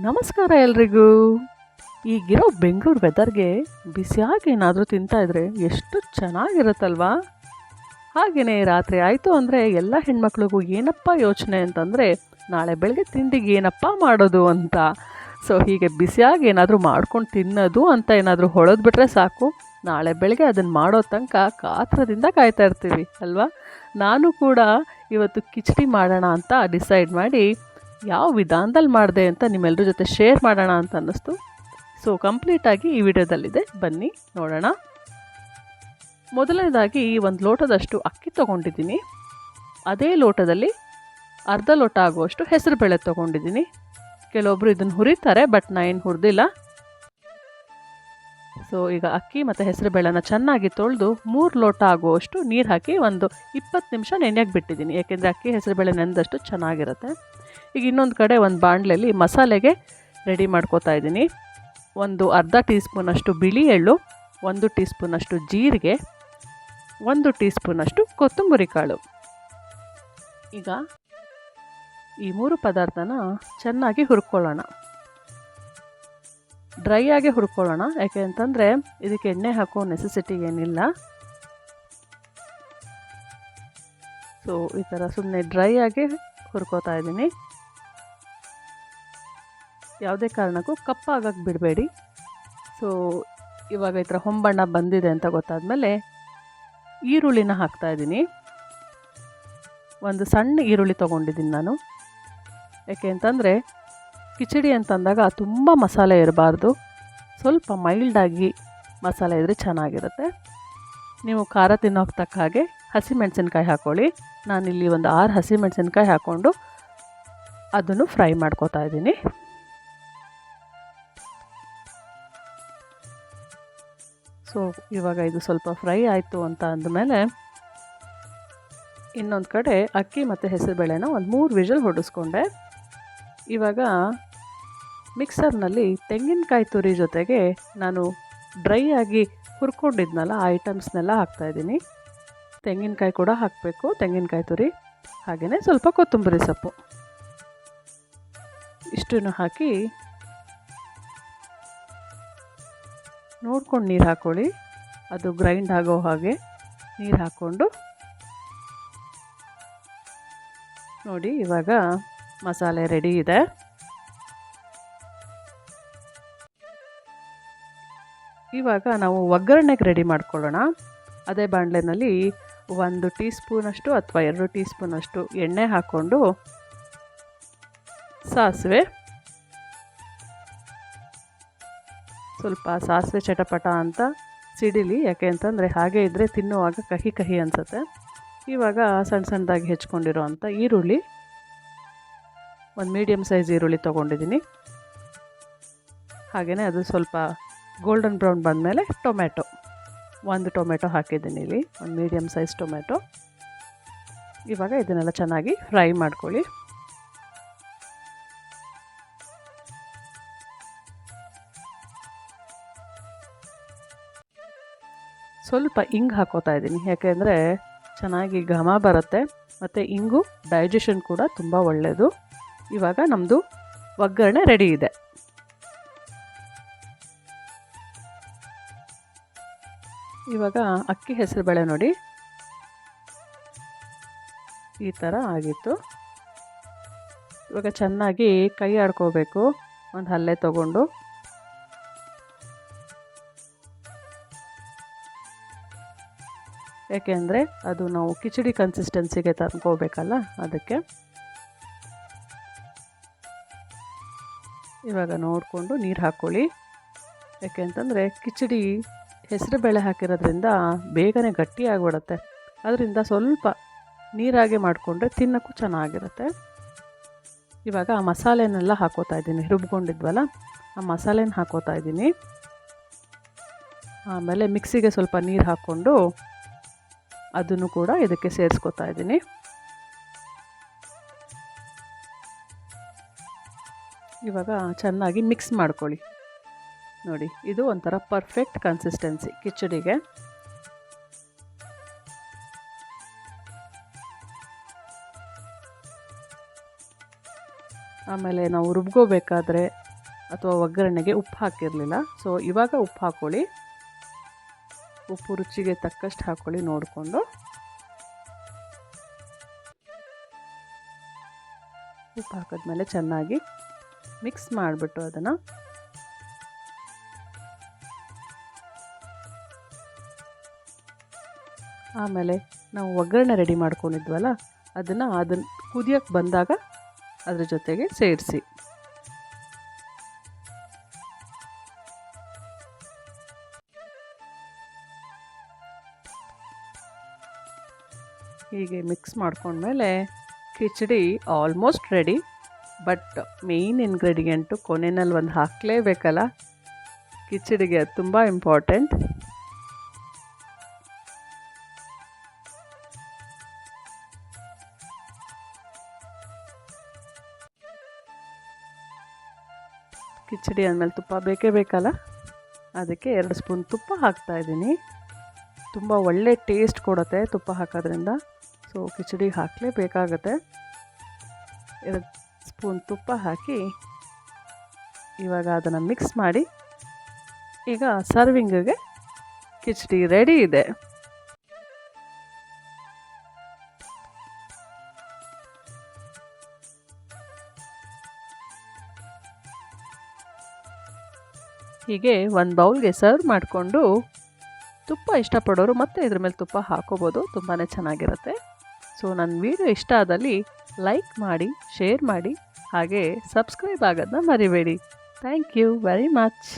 ನಮಸ್ಕಾರ ಎಲ್ರಿಗೂ. ಈಗಿರೋ ಬೆಂಗಳೂರು ವೆದರ್ಗೆ ಬಿಸಿಯಾಗಿ ಏನಾದರೂ ತಿಂತಾಯಿದ್ರೆ ಎಷ್ಟು ಚೆನ್ನಾಗಿರುತ್ತಲ್ವಾ. ಹಾಗೆಯೇ ರಾತ್ರಿ ಆಯಿತು ಅಂದರೆ ಎಲ್ಲ ಹೆಣ್ಮಕ್ಳಿಗೂ ಏನಪ್ಪ ಯೋಚನೆ ಅಂತಂದರೆ ನಾಳೆ ಬೆಳಗ್ಗೆ ತಿಂಡಿಗೆ ಏನಪ್ಪ ಮಾಡೋದು ಅಂತ. ಸೊ ಹೀಗೆ ಬಿಸಿಯಾಗಿ ಏನಾದರೂ ಮಾಡ್ಕೊಂಡು ತಿನ್ನೋದು ಅಂತ ಏನಾದರೂ ಹೊಳೆದ್ಬಿಟ್ರೆ ಸಾಕು, ನಾಳೆ ಬೆಳಗ್ಗೆ ಅದನ್ನು ಮಾಡೋ ತನಕ ಕಾತ್ರದಿಂದ ಕಾಯ್ತಾ ಇರ್ತೀವಿ ಅಲ್ವಾ. ನಾನು ಕೂಡ ಇವತ್ತು ಕಿಚಡಿ ಮಾಡೋಣ ಅಂತ ಡಿಸೈಡ್ ಮಾಡಿ ಯಾವ ವಿಧಾನದಲ್ಲಿ ಮಾಡಿದೆ ಅಂತ ನಿಮ್ಮೆಲ್ಲರ ಜೊತೆ ಶೇರ್ ಮಾಡೋಣ ಅಂತ ಅನ್ನಿಸ್ತು. ಸೊ ಕಂಪ್ಲೀಟಾಗಿ ಈ ವಿಡಿಯೋದಲ್ಲಿದೆ, ಬನ್ನಿ ನೋಡೋಣ. ಮೊದಲನೇದಾಗಿ ಒಂದು ಲೋಟದಷ್ಟು ಅಕ್ಕಿ ತೊಗೊಂಡಿದ್ದೀನಿ. ಅದೇ ಲೋಟದಲ್ಲಿ ಅರ್ಧ ಲೋಟ ಆಗುವಷ್ಟು ಹೆಸರುಬೇಳೆ ತೊಗೊಂಡಿದ್ದೀನಿ. ಕೆಲವೊಬ್ಬರು ಇದನ್ನು ಹುರಿತಾರೆ, ಬಟ್ ನಾನು ಏನು ಹುರಿದಿಲ್ಲ. ಸೊ ಈಗ ಅಕ್ಕಿ ಮತ್ತು ಹೆಸರುಬೇಳೆನ ಚೆನ್ನಾಗಿ ತೊಳೆದು 3 ಲೋಟ ಆಗುವಷ್ಟು ನೀರು ಹಾಕಿ ಒಂದು 20 ನಿಮಿಷ ನೆನೆಯಕ್ಕೆ ಬಿಟ್ಟಿದ್ದೀನಿ, ಏಕೆಂದರೆ ಅಕ್ಕಿ ಹೆಸರುಬೇಳೆ ನೆನೆದಷ್ಟು ಚೆನ್ನಾಗಿರುತ್ತೆ. ಈಗ ಇನ್ನೊಂದು ಕಡೆ ಒಂದು ಬಾಣಲೆಯಲ್ಲಿ ಮಸಾಲೆಗೆ ರೆಡಿ ಮಾಡ್ಕೋತಾ ಇದ್ದೀನಿ. ಒಂದು ಅರ್ಧ ಟೀ ಸ್ಪೂನಷ್ಟು ಬಿಳಿ ಎಳ್ಳು, 1 ಟೀ ಸ್ಪೂನಷ್ಟು ಜೀರಿಗೆ, 1 ಟೀ ಸ್ಪೂನಷ್ಟು ಕೊತ್ತಂಬರಿ ಕಾಳು. ಈಗ ಈ 3 ಪದಾರ್ಥನ ಚೆನ್ನಾಗಿ ಹುರ್ಕೊಳ್ಳೋಣ. ಡ್ರೈ ಆಗಿ ಹುರ್ಕೊಳ್ಳೋಣ, ಯಾಕೆ ಅಂತಂದರೆ ಇದಕ್ಕೆ ಎಣ್ಣೆ ಹಾಕೋ ನೆಸೆಸಿಟಿ ಏನಿಲ್ಲ. ಸೊ ಈ ಥರ ಸುಮ್ಮನೆ ಡ್ರೈ ಆಗಿ ಹುರ್ಕೋತಾ ಇದ್ದೀನಿ. ಯಾವುದೇ ಕಾರಣಕ್ಕೂ ಕಪ್ಪಾಗಕ್ಕೆ ಬಿಡಬೇಡಿ. ಸೊ ಇವಾಗ ಈ ಥರ ಹೊಂಬಣ್ಣ ಬಂದಿದೆ ಅಂತ ಗೊತ್ತಾದಮೇಲೆ ಈರುಳ್ಳಿನ ಹಾಕ್ತಾಯಿದ್ದೀನಿ. ಒಂದು ಸಣ್ಣ ಈರುಳ್ಳಿ ತೊಗೊಂಡಿದ್ದೀನಿ ನಾನು, ಯಾಕೆ ಅಂತಂದರೆ ಕಿಚಡಿ ಅಂತಂದಾಗ ತುಂಬ ಮಸಾಲೆ ಇರಬಾರ್ದು, ಸ್ವಲ್ಪ ಮೈಲ್ಡಾಗಿ ಮಸಾಲೆ ಇದ್ದರೆ ಚೆನ್ನಾಗಿರುತ್ತೆ. ನೀವು ಖಾರ ತಿನ್ನೋಕ್ಕೆ ತಕ್ಕ ಹಾಗೆ ಹಸಿಮೆಣಸಿನ್ಕಾಯಿ ಹಾಕ್ಕೊಳ್ಳಿ. ನಾನಿಲ್ಲಿ ಒಂದು 6 ಹಸಿಮೆಣಸಿನ್ಕಾಯಿ ಹಾಕ್ಕೊಂಡು ಅದನ್ನು ಫ್ರೈ ಮಾಡ್ಕೋತಾ ಇದ್ದೀನಿ. ಸೊ ಇವಾಗ ಇದು ಸ್ವಲ್ಪ ಫ್ರೈ ಆಯಿತು ಅಂತ ಅಂದಮೇಲೆ ಇನ್ನೊಂದು ಕಡೆ ಅಕ್ಕಿ ಮತ್ತು ಹೆಸರುಬೇಳೆನ ಒಂದು 3 ವಿಷಲ್ ಹೊಡಿಸ್ಕೊಂಡೆ. ಇವಾಗ ಮಿಕ್ಸರ್ನಲ್ಲಿ ತೆಂಗಿನಕಾಯಿ ತುರಿ ಜೊತೆಗೆ ನಾನು ಡ್ರೈ ಆಗಿ ಹುರ್ಕೊಂಡಿದ್ನಲ್ಲ ಆ ಐಟಮ್ಸ್ನೆಲ್ಲ ಹಾಕ್ತಾಯಿದ್ದೀನಿ. ತೆಂಗಿನಕಾಯಿ ಕೂಡ ಹಾಕಬೇಕು, ತೆಂಗಿನಕಾಯಿ ತುರಿ, ಹಾಗೆಯೇ ಸ್ವಲ್ಪ ಕೊತ್ತಂಬರಿ ಸೊಪ್ಪು, ಇಷ್ಟನ್ನು ಹಾಕಿ ನೋಡ್ಕೊಂಡು ನೀರು ಹಾಕ್ಕೊಳ್ಳಿ. ಅದು ಗ್ರೈಂಡ್ ಆಗೋ ಹಾಗೆ ನೀರು ಹಾಕ್ಕೊಂಡು ನೋಡಿ. ಇವಾಗ ಮಸಾಲೆ ರೆಡಿ ಇದೆ. ಇವಾಗ ನಾವು ಒಗ್ಗರಣೆಗೆ ರೆಡಿ ಮಾಡ್ಕೊಳ್ಳೋಣ. ಅದೇ ಬಾಣಲೆನಲ್ಲಿ 1 ಟೀ ಸ್ಪೂನಷ್ಟು ಅಥವಾ 2 ಟೀ ಸ್ಪೂನಷ್ಟು ಎಣ್ಣೆ ಹಾಕ್ಕೊಂಡು ಸಾಸಿವೆ, ಸ್ವಲ್ಪ ಸಾಸಿವೆ ಚಟಪಟ ಅಂತ ಸಿಡಿಲಿ, ಯಾಕೆ ಅಂತಂದರೆ ಹಾಗೆ ಇದ್ದರೆ ತಿನ್ನುವಾಗ ಕಹಿ ಕಹಿ ಅನಿಸುತ್ತೆ. ಇವಾಗ ಸಣ್ಣ ಸಣ್ಣದಾಗಿ ಹೆಚ್ಕೊಂಡಿರೋ ಅಂಥ ಈರುಳ್ಳಿ, ಒಂದು ಮೀಡಿಯಮ್ ಸೈಜ್ ಈರುಳ್ಳಿ ತೊಗೊಂಡಿದ್ದೀನಿ. ಹಾಗೆಯೇ ಅದು ಸ್ವಲ್ಪ ಗೋಲ್ಡನ್ ಬ್ರೌನ್ ಬಂದಮೇಲೆ ಟೊಮೆಟೊ, 1 ಟೊಮೆಟೊ ಹಾಕಿದ್ದೀನಿ ಇಲ್ಲಿ, ಒಂದು ಮೀಡಿಯಮ್ ಸೈಜ್ ಟೊಮೆಟೊ. ಇವಾಗ ಇದನ್ನೆಲ್ಲ ಚೆನ್ನಾಗಿ ಫ್ರೈ ಮಾಡ್ಕೊಳ್ಳಿ. ಸ್ವಲ್ಪ ಇಂಗು ಹಾಕೋತಾ ಇದ್ದೀನಿ, ಯಾಕೆಂದರೆ ಚೆನ್ನಾಗಿ ಘಮ ಬರುತ್ತೆ ಮತ್ತು ಇಂಗು ಡೈಜೆಷನ್ ಕೂಡ ತುಂಬ ಒಳ್ಳೆಯದು. ಇವಾಗ ನಮ್ಮದು ಒಗ್ಗರಣೆ ರೆಡಿ ಇದೆ. ಇವಾಗ ಅಕ್ಕಿ ಹೆಸರುಬೇಳೆ ನೋಡಿ ಈ ಥರ ಆಗಿತ್ತು. ಇವಾಗ ಚೆನ್ನಾಗಿ ಕೈ ಆಡ್ಕೋಬೇಕು, ಒಂದು ಹಲ್ಲೆ ತೊಗೊಂಡು. ಏಕೆಂದರೆ ಅದು ನಾವು ಕಿಚಡಿ ಕನ್ಸಿಸ್ಟೆನ್ಸಿಗೆ ತಂದ್ಕೋಬೇಕಲ್ಲ, ಅದಕ್ಕೆ. ಇವಾಗ ನೋಡಿಕೊಂಡು ನೀರು ಹಾಕ್ಕೊಳ್ಳಿ, ಯಾಕೆ ಅಂತಂದರೆ ಕಿಚಡಿ ಹೆಸರುಬೇಳೆ ಹಾಕಿರೋದ್ರಿಂದ ಬೇಗನೆ ಗಟ್ಟಿಯಾಗ್ಬಿಡುತ್ತೆ. ಅದರಿಂದ ಸ್ವಲ್ಪ ನೀರಾಗೆ ಮಾಡಿಕೊಂಡ್ರೆ ತಿನ್ನೋಕ್ಕೂ ಚೆನ್ನಾಗಿರುತ್ತೆ. ಇವಾಗ ಆ ಮಸಾಲೆನೆಲ್ಲ ಹಾಕೋತಾ ಇದ್ದೀನಿ, ರುಬ್ಕೊಂಡಿದ್ವಲ್ಲ ಆ ಮಸಾಲೆನ ಹಾಕೋತಾ ಇದ್ದೀನಿ. ಆಮೇಲೆ ಮಿಕ್ಸಿಗೆ ಸ್ವಲ್ಪ ನೀರು ಹಾಕ್ಕೊಂಡು ಅದನ್ನು ಕೂಡ ಇದಕ್ಕೆ ಸೇರಿಸ್ಕೊತಾ ಇದ್ದೀನಿ. ಇವಾಗ ಚೆನ್ನಾಗಿ ಮಿಕ್ಸ್ ಮಾಡ್ಕೊಳ್ಳಿ. ನೋಡಿ, ಇದು ಒಂಥರ ಪರ್ಫೆಕ್ಟ್ ಕನ್ಸಿಸ್ಟೆನ್ಸಿ ಕಿಚಡಿಗೆ. ಆಮೇಲೆ ನಾವು ರುಬ್ಕೋಬೇಕಾದ್ರೆ ಅಥವಾ ಒಗ್ಗರಣೆಗೆ ಉಪ್ಪು ಹಾಕಿರಲಿಲ್ಲ. ಸೊ ಇವಾಗ ಉಪ್ಪು ಹಾಕ್ಕೊಳ್ಳಿ. ಉಪ್ಪು ರುಚಿಗೆ ತಕ್ಕಷ್ಟು ಹಾಕ್ಕೊಳ್ಳಿ ನೋಡಿಕೊಂಡು. ಉಪ್ಪು ಹಾಕಿದ್ಮೇಲೆ ಚೆನ್ನಾಗಿ ಮಿಕ್ಸ್ ಮಾಡಿಬಿಟ್ಟು ಅದನ್ನು ಆಮೇಲೆ ನಾವು ಒಗ್ಗರಣೆ ರೆಡಿ ಮಾಡ್ಕೊಂಡಿದ್ವಲ್ಲ ಅದನ್ನು ಕುದಿಯೋಕ್ಕೆ ಬಂದಾಗ ಅದ್ರ ಜೊತೆಗೆ ಸೇರಿಸಿ. ಹೀಗೆ ಮಿಕ್ಸ್ ಮಾಡ್ಕೊಂಡ್ಮೇಲೆ khichdi almost ready. But main ingredient ಕೊನೆಯಲ್ಲಿ ಒಂದು ಹಾಕಲೇಬೇಕಲ್ಲ, ಕಿಚಡಿಗೆ ಅದು ತುಂಬ ಇಂಪಾರ್ಟೆಂಟ್. ಕಿಚಡಿ ಅಂದಮೇಲೆ ತುಪ್ಪ ಬೇಕೇ ಬೇಕಲ್ಲ, ಅದಕ್ಕೆ 2 ಸ್ಪೂನ್ ತುಪ್ಪ ಹಾಕ್ತಾಯಿದ್ದೀನಿ. ತುಂಬ ಒಳ್ಳೆ ಟೇಸ್ಟ್ ಕೊಡುತ್ತೆ ತುಪ್ಪ ಹಾಕೋದ್ರಿಂದ. ಸೊ ಕಿಚಡಿ ಹಾಕಲೇಬೇಕಾಗತ್ತೆ. 2 ಸ್ಪೂನ್ ತುಪ್ಪ ಹಾಕಿ ಇವಾಗ ಅದನ್ನು ಮಿಕ್ಸ್ ಮಾಡಿ, ಈಗ ಸರ್ವಿಂಗಿಗೆ ಕಿಚಡಿ ರೆಡಿ ಇದೆ. ಹೀಗೆ ಒಂದು ಬೌಲ್ಗೆ ಸರ್ವ್ ಮಾಡಿಕೊಂಡು, ತುಪ್ಪ ಇಷ್ಟಪಡೋರು ಮತ್ತೆ ಇದ್ರ ಮೇಲೆ ತುಪ್ಪ ಹಾಕೋಬೋದು, ತುಂಬಾ ಚೆನ್ನಾಗಿರುತ್ತೆ. ಸೊ ನನ್ನ ವಿಡಿಯೋ ಇಷ್ಟ ಆದಲ್ಲಿ ಲೈಕ್ ಮಾಡಿ, ಶೇರ್ ಮಾಡಿ, ಹಾಗೆ ಸಬ್ಸ್ಕ್ರೈಬ್ ಆಗೋದನ್ನ ಮರಿಬೇಡಿ. Thank you very much.